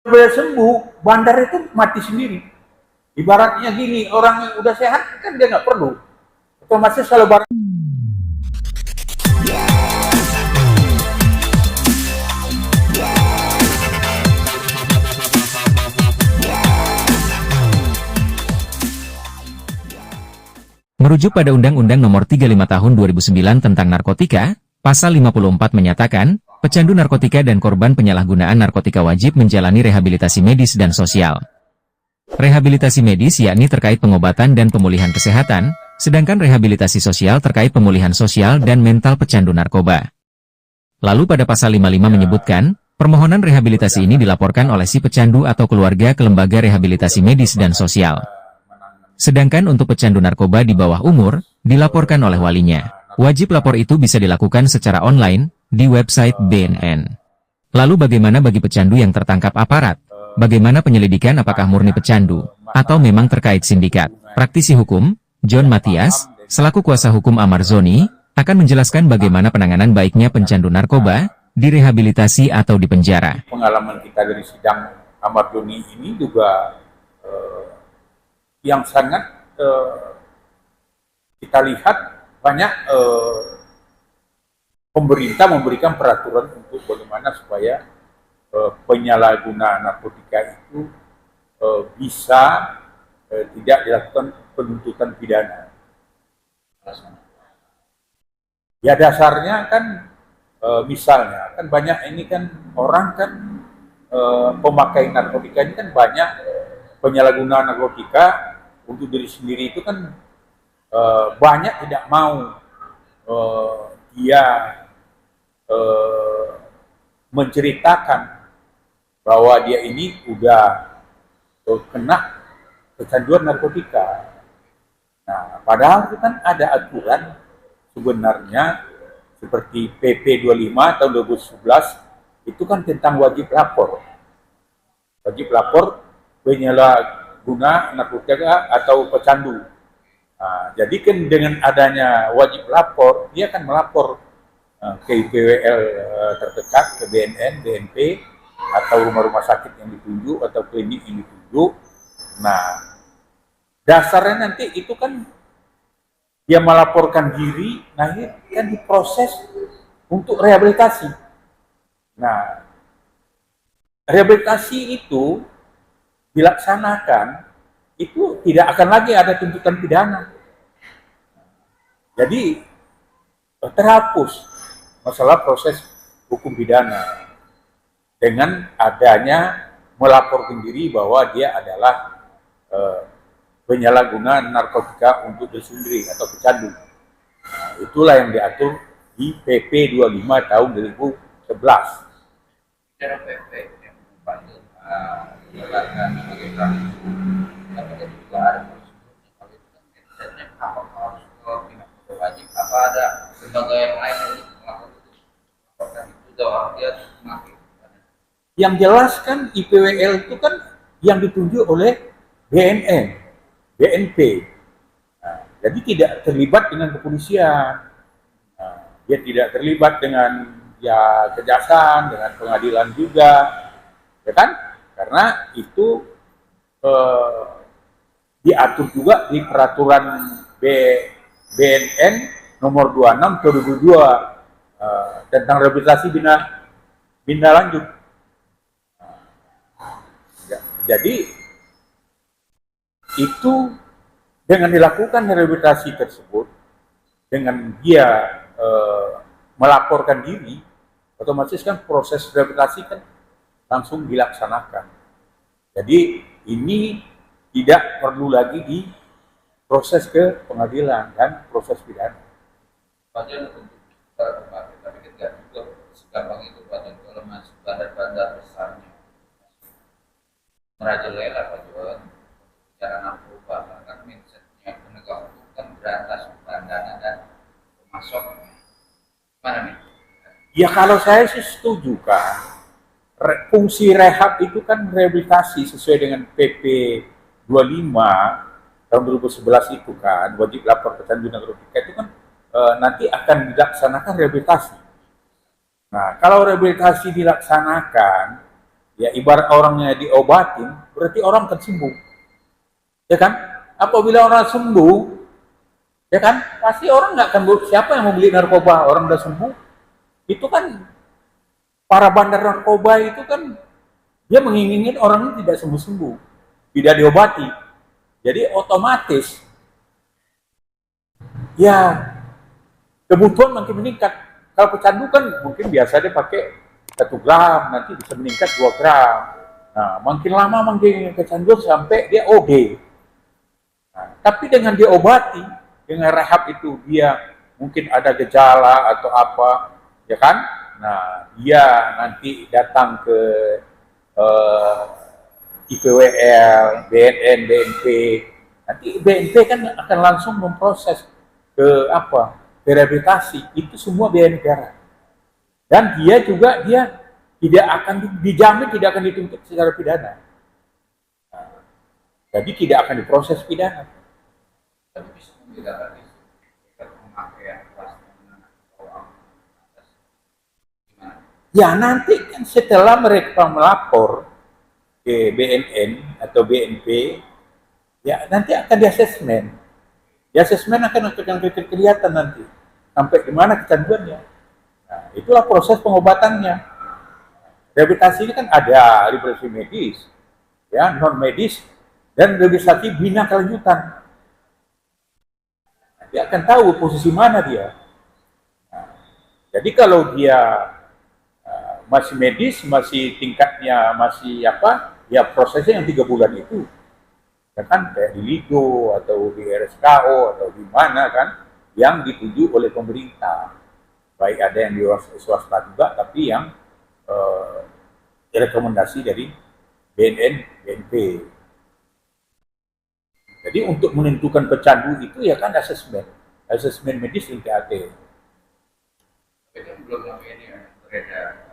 Sudah sembuh, bandar itu mati sendiri. Ibaratnya gini, orang yang udah sehat kan dia nggak perlu. Otomatis kalau barang Merujuk pada Undang-Undang Nomor 35 Tahun 2009 tentang Narkotika, Pasal 54 menyatakan, pecandu narkotika dan korban penyalahgunaan narkotika wajib menjalani rehabilitasi medis dan sosial. Rehabilitasi medis yakni terkait pengobatan dan pemulihan kesehatan, sedangkan rehabilitasi sosial terkait pemulihan sosial dan mental pecandu narkoba. Lalu pada pasal 55 menyebutkan, permohonan rehabilitasi ini dilaporkan oleh si pecandu atau keluarga ke lembaga rehabilitasi medis dan sosial. Sedangkan untuk pecandu narkoba di bawah umur, dilaporkan oleh walinya. Wajib lapor itu bisa dilakukan secara online, di website BNN. Lalu bagaimana bagi pecandu yang tertangkap aparat? Bagaimana penyelidikan apakah murni pecandu, atau memang terkait sindikat? Praktisi hukum, John Matias, selaku kuasa hukum Amar Zoni, akan menjelaskan bagaimana penanganan baiknya pencandu narkoba, direhabilitasi atau dipenjara. pengalaman kita dari sidang Amar Zoni ini juga yang sangat kita lihat banyak pemerintah memberikan peraturan untuk bagaimana supaya penyalahguna narkotika itu bisa tidak dilakukan penuntutan pidana. Ya dasarnya kan misalnya kan banyak ini kan orang kan pemakai narkotika ini kan banyak penyalahguna narkotika untuk diri sendiri itu kan banyak tidak mau dia menceritakan bahwa dia ini udah kena kecanduan narkotika. Nah, padahal itu kan ada aturan sebenarnya seperti PP 25 tahun 2011 itu kan tentang wajib lapor. Wajib lapor penyalahguna narkotika atau pecandu. Nah, jadi kan dengan adanya wajib lapor, dia akan melapor ke IPWL terdekat, ke BNN, BNP, atau rumah-rumah sakit yang ditunjuk, atau klinik yang ditunjuk. Nah, dasarnya nanti itu kan dia melaporkan diri, nah ini kan diproses untuk rehabilitasi. Nah, rehabilitasi itu dilaksanakan, itu tidak akan lagi ada tuntutan pidana. Jadi terhapus masalah proses hukum pidana dengan adanya melaporkan diri bahwa dia adalah penyalahguna narkotika untuk diri sendiri atau pecandu. Nah, itulah yang diatur di PP 25 tahun 2011. Secara PP yang membantu menjalankan sebagai praktisi, tapi kan juga ada prosedurnya. Kalau itu kan mindsetnya apa harus tidak wajib, apa ada lembaga yang lain yang melakukan itu? Apakah itu doang dia semakin? Yang jelas kan IPWL itu kan yang ditunjuk oleh BNN, BNP. Nah, jadi tidak terlibat dengan kepolisian. Nah, dia tidak terlibat dengan ya kejaksaan, dengan pengadilan juga, ya kan? Karena itu diatur juga di peraturan BNN nomor 26 2002 tentang rehabilitasi bina lanjut. Jadi itu dengan dilakukan rehabilitasi tersebut, dengan dia melaporkan diri, otomatis kan proses rehabilitasi kan langsung dilaksanakan. Jadi ini tidak perlu lagi diproses ke pengadilan dan proses pidana. Badan untuk berbagai, tapi tidak juga segampang itu badan kalau masih bandar-bandar besarnya merajalela Pak John bicara narkoba, kan mindsetnya penegak hukum kan berantas bandana dan pemasok. Mana nih? Ya kalau saya sih setuju kan. Fungsi rehab itu kan rehabilitasi sesuai dengan PP 25 tahun 2011 itu kan, wajib lapor pecandu narkotika itu kan nanti akan dilaksanakan rehabilitasi. Nah, kalau rehabilitasi dilaksanakan, Ya ibarat orangnya diobatin, berarti orang akan sembuh. Ya kan? Apabila orang sembuh, ya kan? Pasti orang nggak akan, siapa yang mau beli narkoba? Orang udah sembuh. Itu kan para bandar narkoba itu kan dia menginginkan orang ini tidak sembuh-sembuh, tidak diobati. Jadi otomatis ya kebutuhan makin meningkat. Kalau pecandu kan mungkin biasa dia pakai 1 gram, nanti bisa meningkat 2 gram. Nah, makin lama makin kecanduan sampai dia OD. Nah, tapi dengan diobati, dengan rehab itu dia mungkin ada gejala atau apa, ya kan? Nah, dia nanti datang ke IPWL, BNN, BNP. Nanti BNP kan akan langsung memproses ke apa? Ke rehabilitasi. Itu semua biaya negara. Dan dia juga tidak akan dijamin tidak akan dituntut secara pidana. Nah, jadi tidak akan diproses pidana. Tapi bisa membedakan pemakaian plastik gimana? Ya nanti kan setelah mereka melapor ke BNN atau BNP, ya nanti akan diasesmen. Diasesmen akan kelihatan nanti sampai di mana kecanduannya. Nah, itulah proses pengobatannya. Rehabilitasi ini kan ada rehabilitasi medis, ya non medis, dan rehabilitasi bina kelanjutan. Dia akan tahu posisi mana dia. Nah, jadi kalau dia masih medis, masih tingkatnya masih apa, ya prosesnya yang 3 bulan itu, ya kan kayak di Lido atau di RSKO atau di mana kan, yang dituju oleh pemerintah. Baik ada yang di swasta juga, tapi yang rekomendasi dari BNN, BNP. Jadi untuk menentukan pecandu itu ya kan asesmen medis di TAT. Tapi kan belum lama ini beredar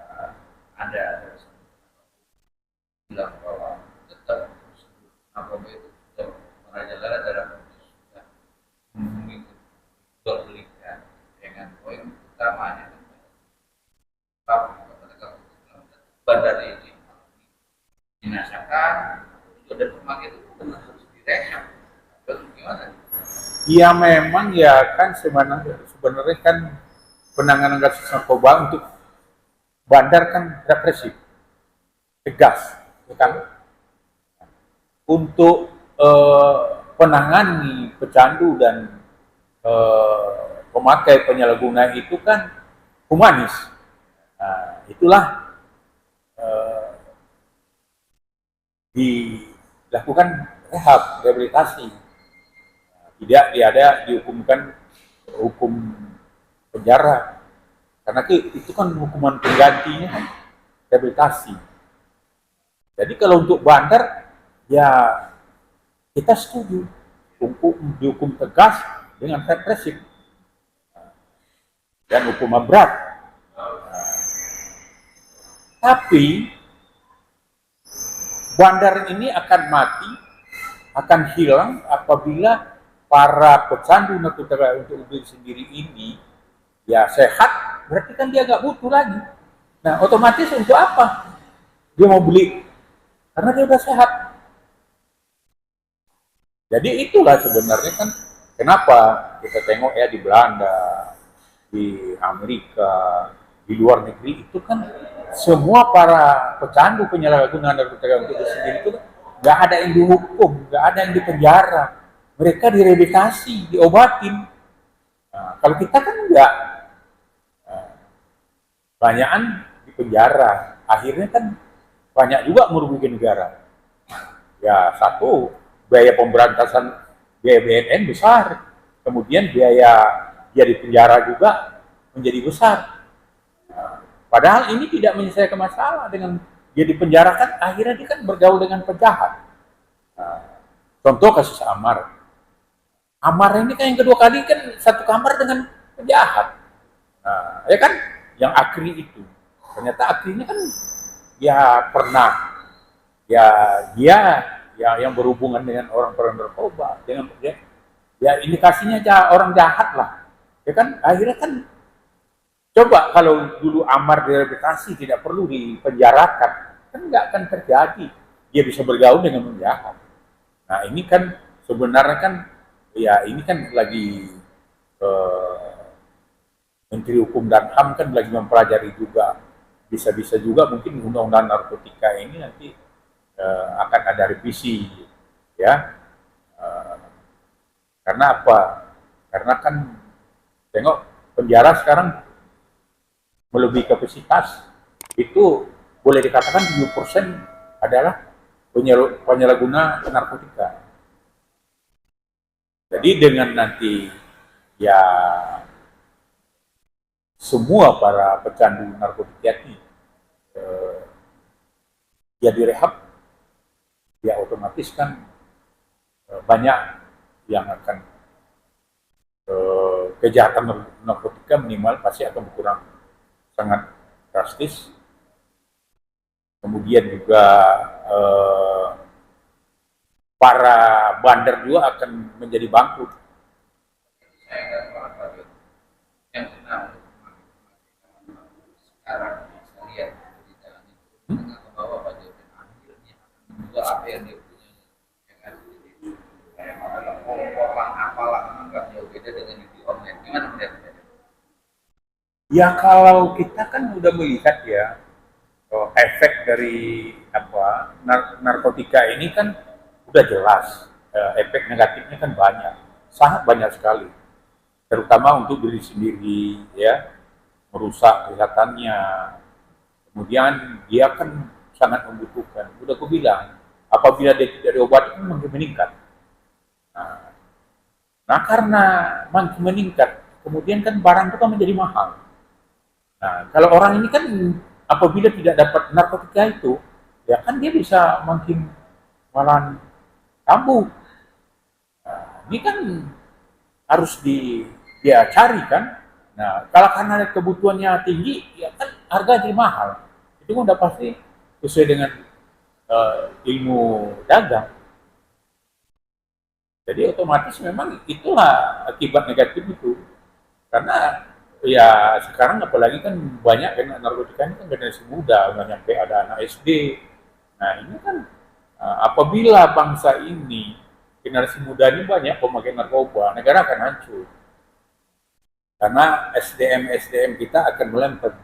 ada bilang bahwa tetap narkoba itu sudah merajalela dalam sudah mengikuti jual belikan dengan poin utamanya bandar ini dinasakan dan pemakai itu benar harus direhab. Gimana? Ya memang ya kan sebenarnya kan penanganan kasus narkoba untuk bandar kan represif, tegas, ya kan? Untuk penangani pecandu dan pemakai penyalahguna itu kan humanis. Nah, itulah dilakukan rehabilitasi. Tidak ada dihukumkan hukum penjara, karena itu kan hukuman penggantinya kan rehabilitasi. Jadi kalau untuk bandar ya kita setuju dihukum tegas dengan represif dan hukuman berat. Tapi bandar ini akan mati, akan hilang apabila para pecandu narkotika untuk diri sendiri ini ya sehat, berarti kan dia nggak butuh lagi. Nah otomatis untuk apa dia mau beli? Karena dia udah sehat. Jadi itulah sebenarnya kan kenapa kita tengok ya di Belanda, di Amerika, di luar negeri itu kan semua para pecandu penyalahgunaan narkotika untuk diri sendiri itu nggak ada yang dihukum, nggak ada yang dipenjara. Mereka direhabilitasi, diobatin. Nah, kalau kita kan enggak, banyakan di penjara. Akhirnya kan banyak juga merugikan negara. Ya satu, biaya pemberantasan biaya BNN besar. Kemudian biaya dia di penjara juga menjadi besar. Padahal ini tidak menyelesaikan masalah dengan dia dipenjarakan, akhirnya dia kan bergaul dengan penjahat. Contoh kasus Amar. Amar ini kan yang kedua kali kan satu kamar dengan penjahat. Nah, ya kan yang Akri itu. Ternyata Akri ini kan ya pernah ya dia yang berhubungan dengan orang narkoba, dengan ya indikasinya orang jahat lah. Ya kan akhirnya kan coba kalau dulu Amar direhabilitasi tidak perlu dipenjarakan. kan nggak akan terjadi. Dia bisa bergaul dengan penjahat. Nah ini kan sebenarnya kan ya ini kan lagi Menteri Hukum dan HAM kan lagi mempelajari juga, bisa-bisa juga mungkin undang-undang narkotika ini nanti akan ada revisi, ya. Karena apa? Karena kan tengok penjara sekarang melebihi kapasitas, itu boleh dikatakan 70% adalah penyalahguna narkotika. Jadi dengan nanti ya semua para pecandu narkotika ini dia direhab, ya otomatis kan banyak yang akan kejahatan narkotika minimal pasti akan berkurang sangat drastis. Kemudian juga para bandar juga akan menjadi bangkrut. Saya nggak paham Pak yang senang sekarang saya lihat di jalan itu menengah ke bawah Pak Jokowi akhirnya menjual apa yang dia punya yang ada di situ kayak masalah kompor lah apalah nggak jauh beda dengan judi online gimana melihatnya? Ya kalau kita kan udah melihat ya efek dari apa narkotika ini kan udah jelas, efek negatifnya kan banyak, sangat banyak sekali, terutama untuk diri sendiri, ya, merusak kesehatannya. Kemudian dia kan sangat membutuhkan. Udah aku bilang, apabila dia tidak diobati kan makin meningkat. Nah karena makin meningkat, kemudian kan barang itu kan menjadi mahal. Nah, kalau orang ini kan apabila tidak dapat narkotika itu, ya kan dia bisa makin malah kambuh. Nah, ini kan harus dia cari kan. Nah, kalau karena kebutuhannya tinggi, ya kan harga jadi mahal. Itu kan udah pasti sesuai dengan ilmu dagang. Jadi otomatis memang itulah akibat negatif itu. Karena ya sekarang apalagi kan banyak kena narkotika ini kan generasi muda, nggak nyampe ada anak SD. Nah ini kan apabila bangsa ini generasi muda ini banyak pemakai narkoba, negara akan hancur. Karena SDM kita akan melempem.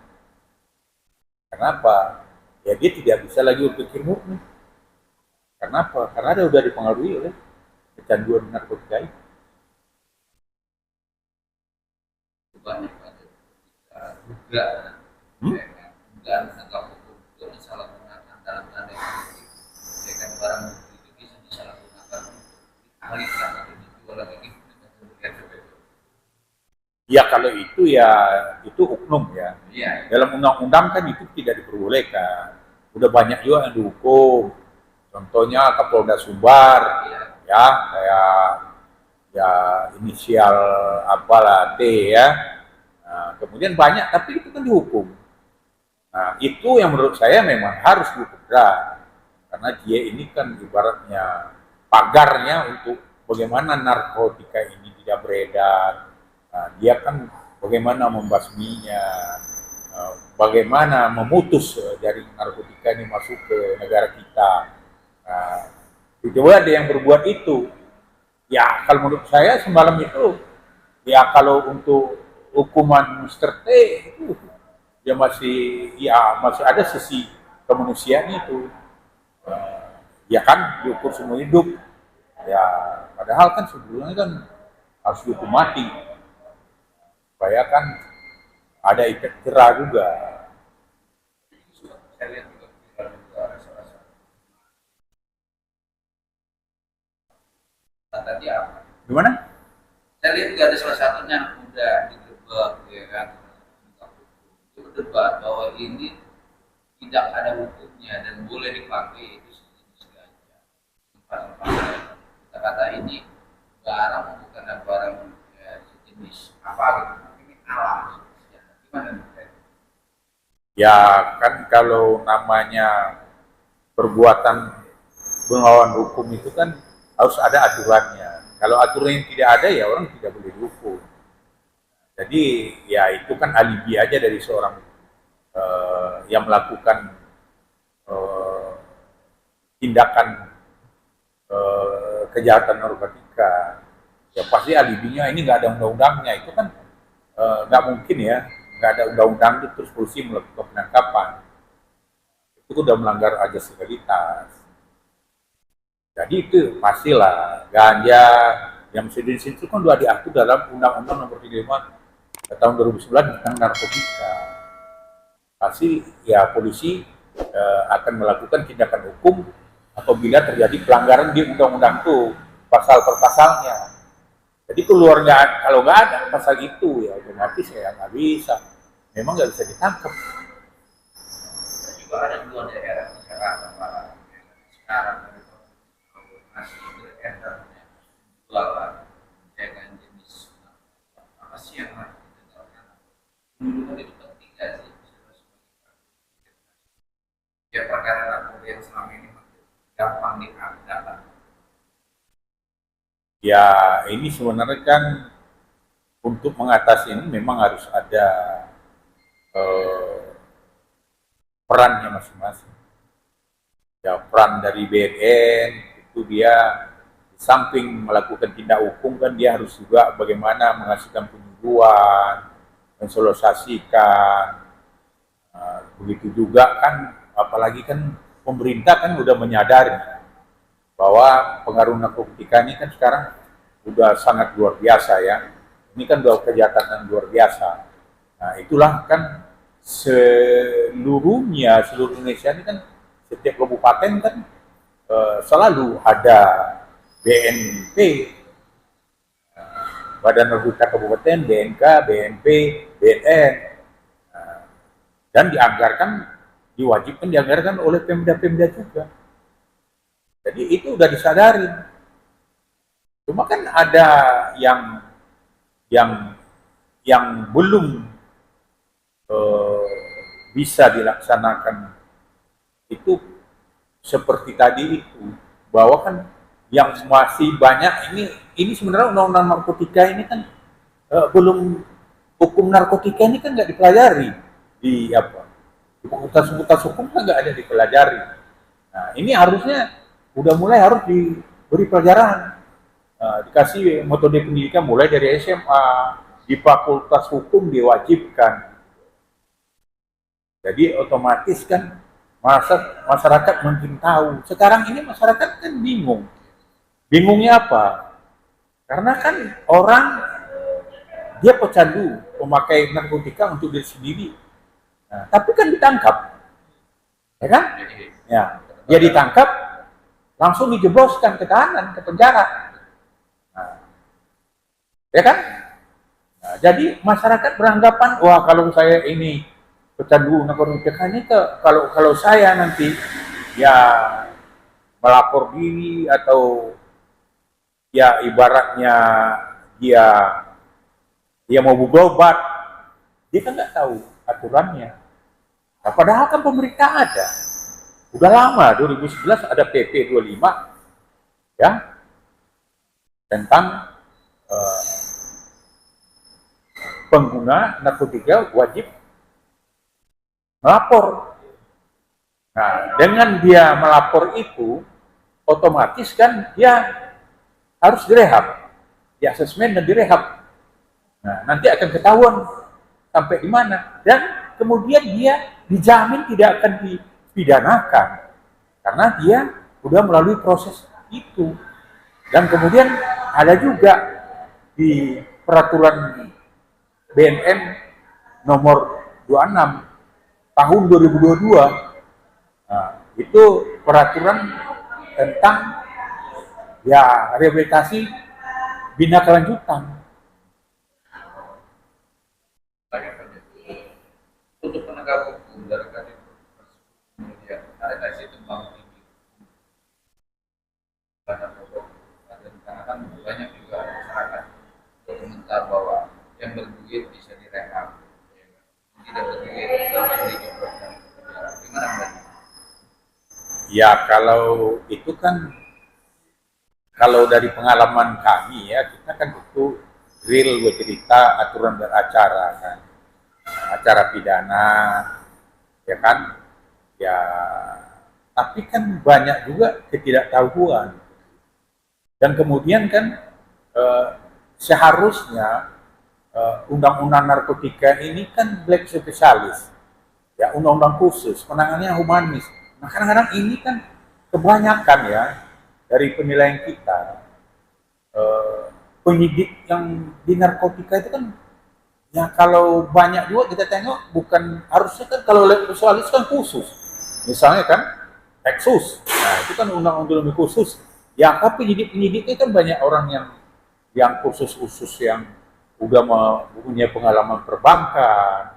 Kenapa? Ya dia tidak bisa lagi berpikir murni. Kenapa? Karena dia sudah dipengaruhi oleh kecanduan narkotika itu. Banyak dugaan penegak hukum itu disalahgunakan dalam tanda kutip ya kan barang bukti itu bisa disalahgunakan dialihkan atau dijual lagi Ya kalau itu ya itu oknum ya. iya Dalam undang-undang kan itu tidak diperbolehkan. Udah banyak juga yang dihukum. Contohnya Kapolda Sumbar, iya ya kayak ya inisial apalah T ya. Nah, kemudian banyak, tapi itu kan dihukum. Nah, itu yang menurut saya memang harus dihukum berat. Karena dia ini kan ibaratnya pagarnya untuk bagaimana narkotika ini tidak beredar. Nah, dia kan bagaimana membasminya, bagaimana memutus dari narkotika ini masuk ke negara kita. Nah, itu ada yang berbuat itu. Ya, kalau menurut saya semalam itu, ya kalau untuk hukuman Mr. T itu dia masih ada sisi kemanusiaan itu. Ya kan diukur seumur hidup. Ya padahal kan sebelumnya kan harus dihukum mati. Supaya kan ada efek jerah juga. saya lihat juga viral juga rasa-rasa tadi apa Gimana? saya lihat juga ada salah satunya anak muda digerebek ya kan itu berdebat bahwa ini tidak ada hukumnya dan boleh dipakai itu sejenis ganja kata-kata ini barang bukan barang ya, sejenis apa gitu ini alam gimana nih Ya kan kalau namanya perbuatan melawan hukum itu kan harus ada aturannya. Kalau aturannya tidak ada ya orang tidak boleh dihukum. Jadi ya itu kan alibi aja dari seorang yang melakukan tindakan kejahatan narkotika, ya pasti alibinya ini nggak ada undang-undangnya. Itu kan nggak mungkin ya, nggak ada undang-undang itu terus polisi melakukan penangkapan. Itu udah melanggar ajas legalitas. Jadi itu pastilah ganja yang sedih itu kan sudah diatur dalam Undang-Undang Nomor 35 tahun 2011 tentang narkotika. Pasti ya polisi akan melakukan tindakan hukum apabila terjadi pelanggaran di undang-undang itu, pasal per pasalnya. Jadi keluarnya kalau nggak ada pasal itu ya otomatis ya nggak bisa, memang nggak bisa ditangkap. Juga ada dua daerah masyarakat sekarang masih beredar jualan dengan jenis apa sih yang harus ditinggalkan? Menurut itu penting nggak sih? Ya perkara narkoba yang selama ini gampang didapat. Ya ini sebenarnya kan untuk mengatasi ini memang harus ada perannya masing-masing. Ya peran dari BNN itu dia di samping melakukan tindak hukum kan dia harus juga bagaimana menghasilkan penyuluhan, mensosialisasikan. Begitu juga kan apalagi kan pemerintah kan udah menyadari bahwa pengaruh narkotika ini kan sekarang udah sangat luar biasa ya. Ini kan udah kejahatan yang luar biasa. Nah itulah kan seluruh Indonesia ini kan setiap kabupaten kan selalu ada BNP, Badan Narkotika Kabupaten, BNK, BNP, BNN, dan diwajibkan dianggarkan oleh Pemda-Pemda juga. Jadi itu udah disadari. Cuma kan ada yang belum bisa dilaksanakan itu seperti tadi itu, bahwa kan yang masih banyak ini sebenarnya undang-undang narkotika ini kan belum, hukum narkotika ini kan nggak dipelajari di fakultas hukum kan nggak ada dipelajari. Nah ini harusnya udah mulai harus diberi pelajaran, dikasih metode pendidikan mulai dari SMA, di fakultas hukum diwajibkan. Jadi otomatis kan masyarakat mungkin tahu. Sekarang ini masyarakat kan bingung. Bingungnya apa? Karena kan orang dia pecandu memakai narkotika untuk diri sendiri. Nah, tapi kan ditangkap. Ya kan? Ya, dia ditangkap langsung dijebloskan ke tahanan, ke penjara. Nah, ya kan? Nah, jadi masyarakat beranggapan, wah kalau saya ini pecandu narkotika ini kalau saya nanti ya melapor diri atau ya ibaratnya dia mau berobat, dia kan nggak tahu aturannya. Nah, padahal kan pemerintah ada, udah lama 2011 ada PP 25 ya tentang pengguna narkotika wajib melapor. Nah, dengan dia melapor itu, otomatis kan dia harus direhab, di asesmen dan direhab. Nah, nanti akan ketahuan sampai di mana, dan kemudian dia dijamin tidak akan dipidanakan karena dia sudah melalui proses itu. Dan kemudian ada juga di peraturan BNN nomor 26 tahun 2022, nah, itu peraturan tentang ya rehabilitasi bina kelanjutan. Untuk penegak hukum dari kasus kemudian ada kasih tembang tinggi karena kan banyak juga masyarakat komentar bahwa yang berduit bisa direhab, tidak berduit harus dijebloskan. Gimana Mbak? Ya kalau itu kan, kalau dari pengalaman kami ya, kita kan itu real bercerita aturan beracara kan, acara pidana ya kan, ya tapi kan banyak juga ketidaktahuan. Dan kemudian kan seharusnya undang-undang narkotika ini kan black spesialis, ya undang-undang khusus, penanganannya humanis. Nah kadang-kadang ini kan kebanyakan ya dari penilaian kita, penyidik yang di narkotika itu kan ya kalau banyak juga kita tengok bukan harusnya kan kalau spesialis kan khusus, misalnya kan Eksus, nah itu kan undang-undang khusus. Ya kan penyidik-penyidiknya kan banyak orang yang khusus-khusus yang udah punya pengalaman perbankan,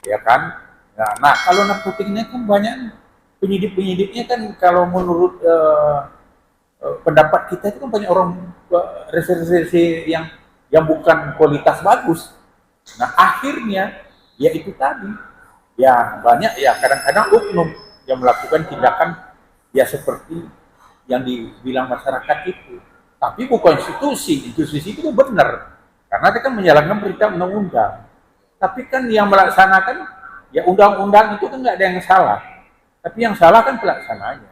ya kan. Nah kalau narkotiknya kan banyak penyidik-penyidiknya kan kalau menurut pendapat kita itu kan banyak orang reserse yang bukan kualitas bagus. Nah akhirnya ya itu tadi ya banyak ya kadang-kadang oknum yang melakukan tindakan ya seperti yang dibilang masyarakat itu, tapi bukan institusi itu benar karena dia kan menjalankan perintah undang-undang, tapi kan yang melaksanakan ya undang-undang itu kan nggak ada yang salah, tapi yang salah kan pelaksananya.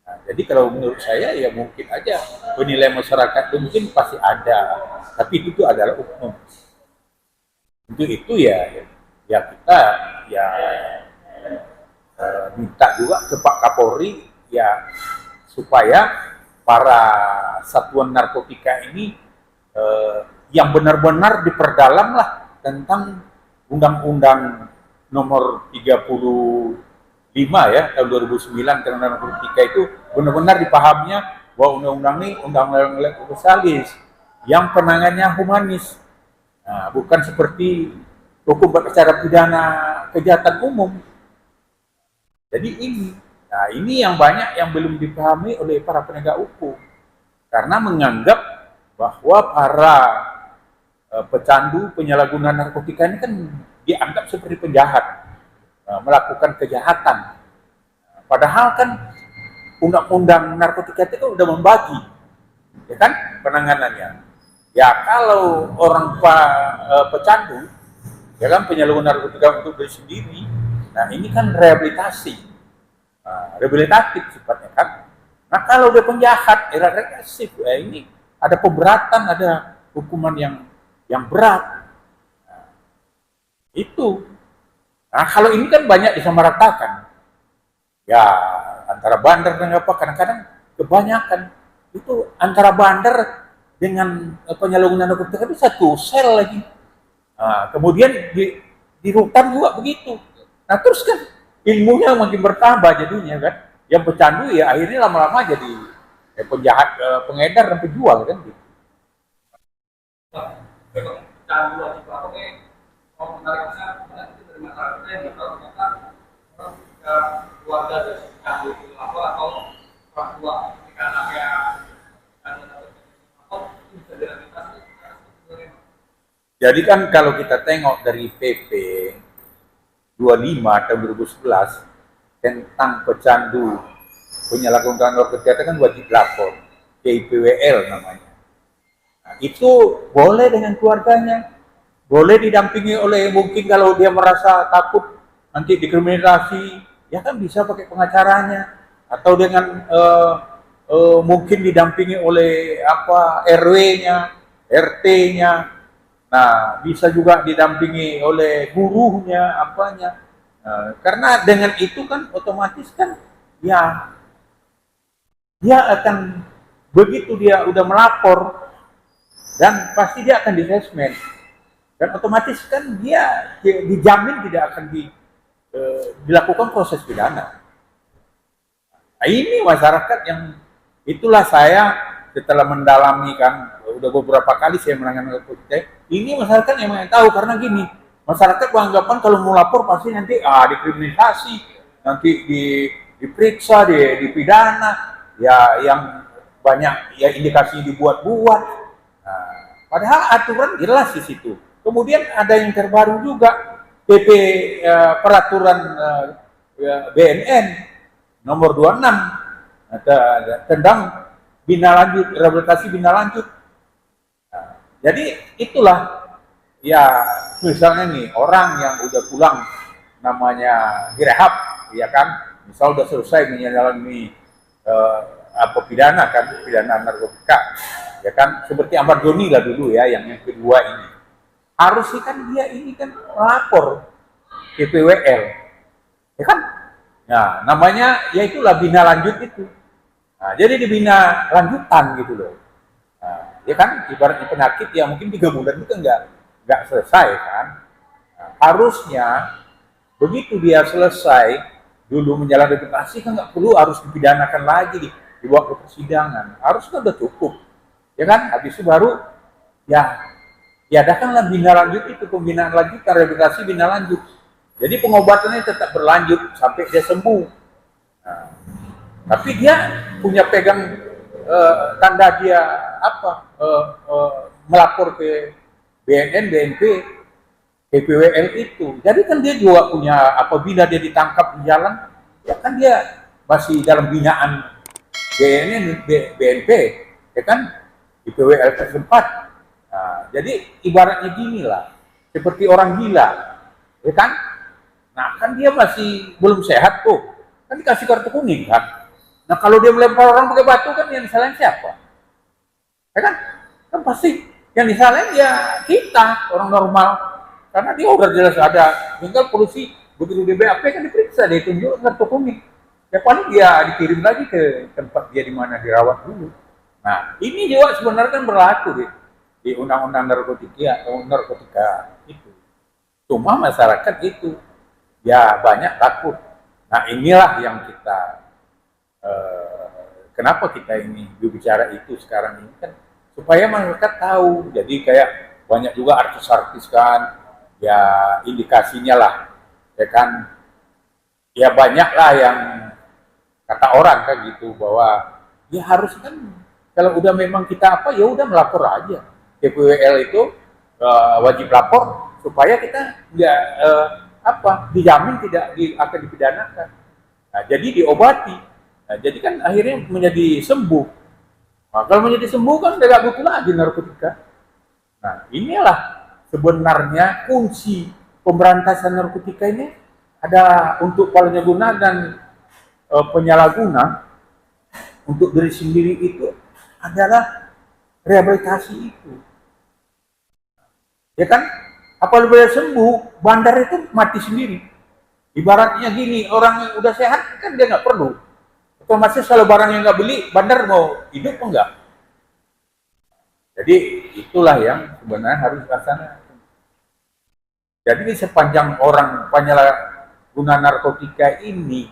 Nah, jadi kalau menurut saya ya mungkin aja penilaian masyarakat itu mungkin pasti ada, tapi itu adalah oknum. Untuk itu ya kita ya minta juga ke Pak Kapolri ya supaya para satuan narkotika ini yang benar-benar diperdalam lah tentang Undang-Undang nomor 35 ya tahun 2009 tentang narkotika itu benar-benar dipahaminya bahwa undang-undang ini undang-undang spesialis yang penanganannya humanis. Nah, bukan seperti hukum acara pidana kejahatan umum. Jadi ini yang banyak yang belum dipahami oleh para penegak hukum karena menganggap bahwa para pecandu penyalahgunaan narkotika ini kan dianggap seperti penjahat, melakukan kejahatan. Padahal kan undang-undang narkotika itu kan udah membagi, ya kan penanganannya. Ya kalau orang pecandu, ya kan penyalahgunaan narkotika untuk diri sendiri, nah ini kan rehabilitasi, rehabilitatif sifatnya kan. Nah kalau dia penjahat, regresif, ya ini ada pemberatan, ada hukuman yang berat. Nah, itu. Nah kalau ini kan banyak disamaratakan. Ya antara bandar dan apa, kadang-kadang kebanyakan itu antara bandar dengan penyalahgunaan narkotika itu satu sel lagi. Nah, kemudian di rutan juga begitu. Nah terus kan ilmunya makin bertambah jadinya kan. Yang pecandu ya akhirnya lama-lama jadi penjahat, pengedar dan penjual kan gitu. Pecandu wajib apa mau menariknya itu dari masyarakatnya di kalau kita orang ketika keluarga dari pecandu itu atau orang tua ketika anaknya Jadi kan kalau kita tengok dari PP 25 tahun 2011 tentang pecandu penyalahgunaan narkotika kan wajib lapor, PIPWL namanya. Nah, itu boleh dengan keluarganya, boleh didampingi oleh mungkin kalau dia merasa takut nanti dikriminalisasi, ya kan bisa pakai pengacaranya atau dengan mungkin didampingi oleh RW-nya, RT-nya. Nah, bisa juga didampingi oleh gurunya, apanya. Karena dengan itu kan otomatis kan ya dia akan begitu dia udah melapor dan pasti dia akan di-assessment. Dan otomatis kan dia dijamin tidak akan dilakukan proses pidana. Nah, ini masyarakat yang itulah saya setelah mendalami kan udah beberapa kali saya menangani narkotika. Ini masyarakat yang tahu karena gini, masyarakat beranggapan kalau mau lapor pasti nanti dikriminalisasi, nanti diperiksa, dipidana, ya yang banyak ya indikasi dibuat-buat. Nah, padahal aturan jelas di situ. Kemudian ada yang terbaru juga PP peraturan BNN nomor 26 tentang bina lanjut, rehabilitasi bina lanjut. Nah, jadi itulah ya misalnya nih orang yang udah pulang namanya direhab, ya kan, misal udah selesai menjalani pidana kan, pidana narkotika, ya kan, seperti Ahmad Doni lah dulu ya, yang kedua ini. Harusnya kan dia ini kan lapor ke PWL, ya kan? Nah, namanya ya itulah bina lanjut itu. Nah, jadi dibina lanjutan gitu loh. Nah, ya kan, ibaratnya penyakit ya mungkin 3 bulan itu nggak selesai kan. Nah, harusnya begitu dia selesai dulu menjalani rehabilitasi kan nggak perlu harus dipidanakan lagi dibawa ke persidangan. Harusnya udah cukup, ya kan? Habis itu baru ya diadakanlah bina lanjut itu, pembinaan lanjut, rehabilitasi bina lanjut. Jadi pengobatannya tetap berlanjut sampai dia sembuh. Nah, tapi dia punya pegang tanda dia melapor ke BNN, BNP, PPWL itu. Jadi kan dia juga punya, apabila dia ditangkap di jalan, ya kan dia masih dalam binaan BNN, BNP, ya kan, di PWL setempat. Nah, jadi ibaratnya gini lah, seperti orang gila, ya kan? Nah, kan dia masih belum sehat tuh, kan dikasih kartu kuning kan. Nah, kalau dia melempar orang pakai batu kan yang disalahin siapa? Ya kan? Kan pasti yang disalahin ya kita, orang normal. Karena dia udah jelas ada, tinggal polisi begitu di BAP kan diperiksa, dia tunjuk kartu kuning. Ya paling dia dikirim lagi ke tempat dia di mana dirawat dulu. Nah, ini juga sebenarnya kan berlaku di undang-undang narkotika itu. Cuma masyarakat itu ya banyak takut. Nah, inilah yang kita kenapa kita ini berbicara itu sekarang ini kan supaya masyarakat tahu. Jadi kayak banyak juga artis-artis kan, ya indikasinya lah, ya kan, ya banyak lah yang kata orang kan gitu bahwa ya harus kan kalau udah memang kita ya udah melapor aja. PPWL itu wajib lapor supaya kita nggak dijamin tidak akan dipidanakan. Nah, jadi diobati. Nah, jadi kan akhirnya menjadi sembuh. Nah, kalau menjadi sembuh kan tidak butuh lagi narkotika. Nah, inilah sebenarnya kunci pemberantasan narkotika ini ada untuk penyalahguna dan penyalahguna untuk diri sendiri itu adalah rehabilitasi itu. Ya kan? Apabila sembuh, bandar itu mati sendiri. Ibaratnya gini, orang yang udah sehat kan dia nggak perlu. Otomatis kalau barang yang nggak beli, bandar mau hidup enggak? Jadi itulah yang sebenarnya harus dilaksanakan. Jadi sepanjang orang penyalahguna narkotika ini,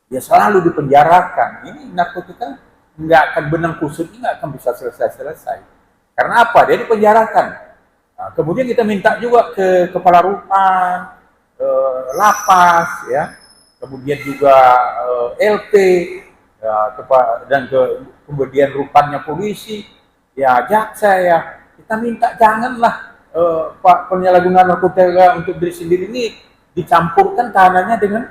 dia selalu dipenjarakan. Ini narkotika nggak akan benang kusutnya nggak akan bisa selesai. Karena apa? Dia dipenjarakan. Nah, kemudian kita minta juga ke kepala rutan, lapas, ya, kemudian juga LP, ya, dan kemudian rutannya polisi, ya jaksa, ya, kita minta janganlah Pak penyalahguna narkotika untuk diri sendiri ini dicampurkan tahanannya dengan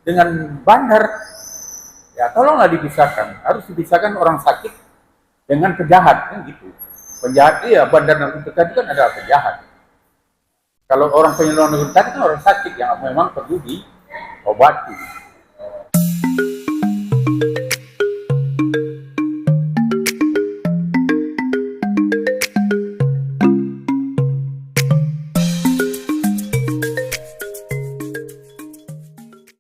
dengan bandar. Ya tolonglah dipisahkan, harus dipisahkan orang sakit dengan penjahat kan gitu. Penjahat iya, bandar narkotika itu kan adalah penjahat. Kalau orang penyelundup narkotika kan orang sakit yang memang perlu diobati.